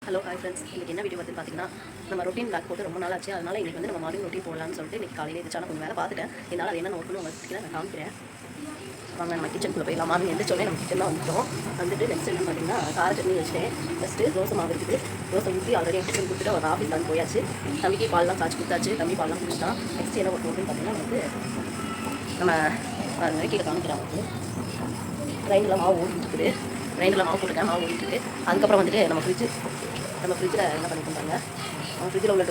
Hello hi friends, இன்றைக்கி என்ன video வந்து பார்த்தீங்கன்னா, நம்ம ரொட்டீன் பிளாக் போட்டு ரொம்ப நாள் ஆச்சு. அதனால் இன்றைக்கி வந்து நம்ம மார்னிங் ரொட்டீன் போடலாம்னு சொல்லிட்டு இன்றைக்கி காலையில் எதிர்த்தான கொஞ்சம் வேலை பார்த்துட்டேன். என்னால் அது என்ன நோக்கணும் உங்களுக்கு நான் காமிக்கிறேன். வாங்க நம்ம கிச்சனுக்குள்ளே போயிடலாம். மார்னிங் எந்திரிச்சோடனே நம்ம கிச்சன் தான் வந்துட்டு நெக்ஸ்ட் என்ன பார்த்தீங்கன்னா, கார சட்னி வச்சுட்டேன். ஃபஸ்ட்டு தோசை மாவு இருக்குது. தோசை ஊற்றி ஆல்ரெடி டிஃபன் கொடுத்துட்டு ஒரு ஆஃபீஸ் வந்து போயாச்சு. தம்பிக்கு பால்லாம் காய்ச்சி கொடுத்தாச்சு. தம்பி பால்லாம் குடிச்சிட்டான். நெக்ஸ்ட் என்ன ஒரு அப்படின்னு பார்த்தீங்கன்னா வந்து நம்ம கீழே காமிக்கிறாங்க வந்து கிரைண்டரில் மாவு ஓடிட்டுருக்குது. கிரைண்டரில் மாவு போட்டுருக்கேன், மாவு ஓடிட்டுருக்கு. அதுக்கப்புறம் வந்துட்டு நம்ம ஃப்ரிட்ஜில் என்ன பண்ணியிருந்தாங்க, ஃப்ரிட்ஜில் உள்ள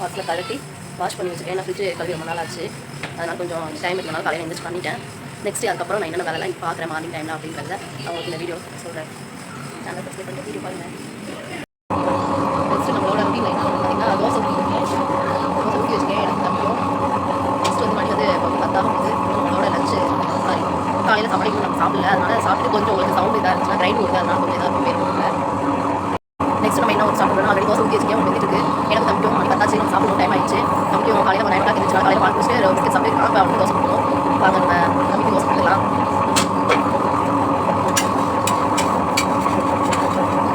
பாக்ஸில் கழட்டி வாஷ் பண்ணி வச்சுருக்கேன். ஏன்னா ஃப்ரிட்ஜ் கழுவி ரொம்ப நாள் ஆச்சு. அதனால் கொஞ்சம் டைம் இருக்கனால காலையில் எழுந்திரிச்சு பண்ணிட்டேன். நெக்ஸ்ட்டு அதுக்கப்புறம் நான் என்னென்ன வேலைலாம் பார்க்குறேன் மார்னிங் டைமில் அப்படிங்கிறத அவங்களுக்கு இந்த வீடியோ சொல்கிறேன். சேனல் சப்ஸ்கிரைப் பண்ணிட்டு வீடியோ பாருங்கள். நெக்ஸ்ட்டு நம்மளோட ரொட்டீன் என்ன பார்த்தீங்கன்னா, தோசை ஊற்றி வச்சுக்கேன். எனக்கு தம்பியும் நெக்ஸ்ட் வந்து மணி வந்து 10 போகுது. நம்மளோட லஞ்சு காலையில் சாப்பாடு நம்ம சாப்பிடல. அதனால் சாப்பிட்டு கொஞ்சம் உங்களுக்கு சவுண்ட் இதாக இருந்துச்சுன்னா கிரைண்ட் கொடுத்து அதனால் கொஞ்சம் இதாக இருக்கும் வேறு. நெக்ஸ்ட் நம்ம என்ன ஒரு சாப்பிட்றோம், ஆல்ரெடி தோசை ஊற்றி வச்சுக்கேன். வந்துட்டு இருக்கு. எனக்கு தம்பிக்கும் மணி 10 நம்ம சாப்பிடணும் டைம் ஆயிடுச்சு. தம்பிக்கும் காலையில் 9 o'clock இருந்துச்சுன்னா காலையில் பால் குடிச்சிட்டு பிஸ்கெட் சாப்பிட்டுருக்கான். இப்போ அவனுக்கு தோசை கொடுக்கணும். வாங்க நம்ம தம்பிக்கு தோசை கொடுத்துக்கலாம்.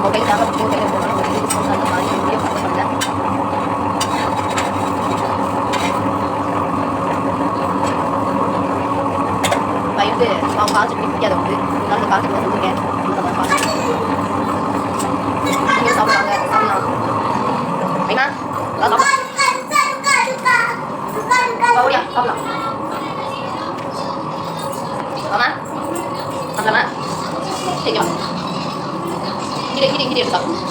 மொபைல் கையில் எடுத்துக்கலாம். ஒரு டிஸ்கவுண்ட் அந்த மாதிரி வீடியோ பார்த்து பண்ணேன். பையனுக்கு அவன் காய்ச்சி பிடிக்காத வந்து அதனால காய்ச்சி தான் செஞ்சுருக்கேன். நீங்கள் சாப்பிடுவாங்க, சாப்பிடலாம். ஐயா சாப்பிடலாம், ஓடியா சாப்பிடலாம். ஆமாம் சாப்பிடலாமா? சரிங்களா? இங்கிட்ட எடுத்து சாப்பிடும்.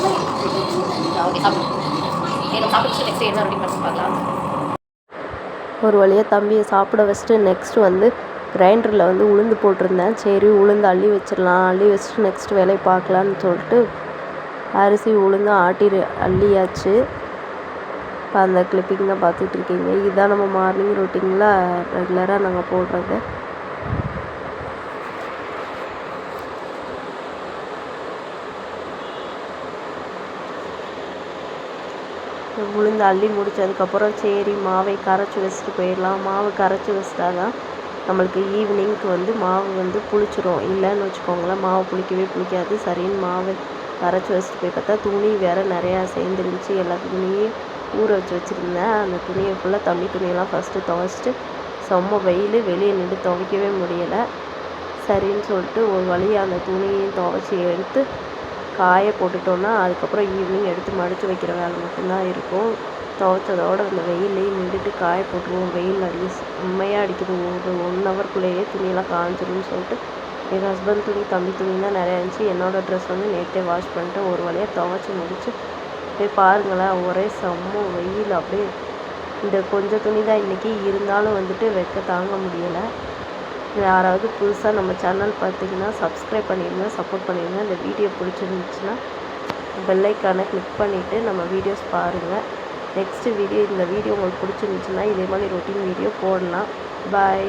ஓகே சாப்பிடும். நம்ம சாப்பிட்டு நெக்ஸ்ட் என்ன ரெடி பண்ணி பார்க்கலாம். ஒரு வழியாக தம்பியை சாப்பிட வச்சுட்டு நெக்ஸ்ட்டு வந்து கிரைண்டரில் வந்து உளுந்து போட்டிருந்தேன். சரி உளுந்து அள்ளி வச்சிடலாம், அள்ளி வச்சுட்டு நெக்ஸ்ட் வேலையை பார்க்கலான்னு சொல்லிட்டு அரிசி உளுந்து அள்ளியாச்சு. இப்போ அந்த கிளிப்பிங் தான் பார்த்துட்ருக்கீங்க. இதுதான் நம்ம மார்னிங் ரொட்டீனில் ரெகுலராக நாங்கள் போடுறது. உளுந்து அள்ளி முடித்ததுக்கப்புறம் சரி மாவை கரைச்சி வச்சுட்டு போயிடலாம். மாவு கரைச்சி வச்சிட்டா தான் நம்மளுக்கு ஈவினிங்க்கு வந்து மாவு வந்து புளிச்சிரும். இல்லைன்னு வச்சுக்கோங்களேன், மாவு புளிக்காது. சரின்னு மாவை கரைச்சி வச்சுட்டு போய் பார்த்தா துணி வேறு நிறையா சேர்ந்துருந்துச்சு. எல்லா துணியும் ஊற வச்சுருந்தேன். அந்த துணியை ஃபுல்லாக தம்பி துணியெல்லாம் ஃபஸ்ட்டு துவைச்சிட்டு செம்ம வெயில், வெளியே நின்று துவைக்கவே முடியலை. சரின்னு சொல்லிட்டு ஒரு வழியாக அந்த துணியையும் துவைச்சி எடுத்து காய போட்டுட்டோன்னா அதுக்கப்புறம் ஈவினிங் எடுத்து மடித்து வைக்கிற வேலை மட்டும்தான் இருக்கும். துவைச்சதோடு அந்த வெயிலையும் நின்றுட்டு காய போட்டுருவோம். வெயில் செம்மையாக அடிக்குது. ஒரு 1 ஹவர்க்குள்ளேயே துணியெல்லாம் காய்ஞ்சிரும்னு சொல்லிட்டு எங்கள் ஹஸ்பண்ட் துணி தம்பி துணி தான் நிறையா இருந்துச்சு. என்னோடய ட்ரெஸ் வந்து நேற்றே வாஷ் பண்ணிட்டு ஒரு வழியாக துவைச்சி முடிச்சு போய் பாருங்களேன், ஒரே செம்ம வெயில். அப்படியே இந்த கொஞ்சம் துணி தான் இன்றைக்கி இருந்தாலும் வந்துட்டு வெக்க தாங்க முடியலை. யாராவது புதுசாக நம்ம சேனல் பார்த்தீங்கன்னா சப்ஸ்கிரைப் பண்ணிடுங்க, சப்போர்ட் பண்ணிடுங்க. இந்த வீடியோ பிடிச்சிருந்துச்சுன்னா பெல் ஐக்கானை கிளிக் பண்ணிவிட்டு நம்ம வீடியோஸ் பாருங்கள். நெக்ஸ்ட்டு இந்த வீடியோ உங்களுக்கு பிடிச்சிருந்துச்சுன்னா இதே மாதிரி ரொட்டீன் வீடியோ போடலாம். பாய்.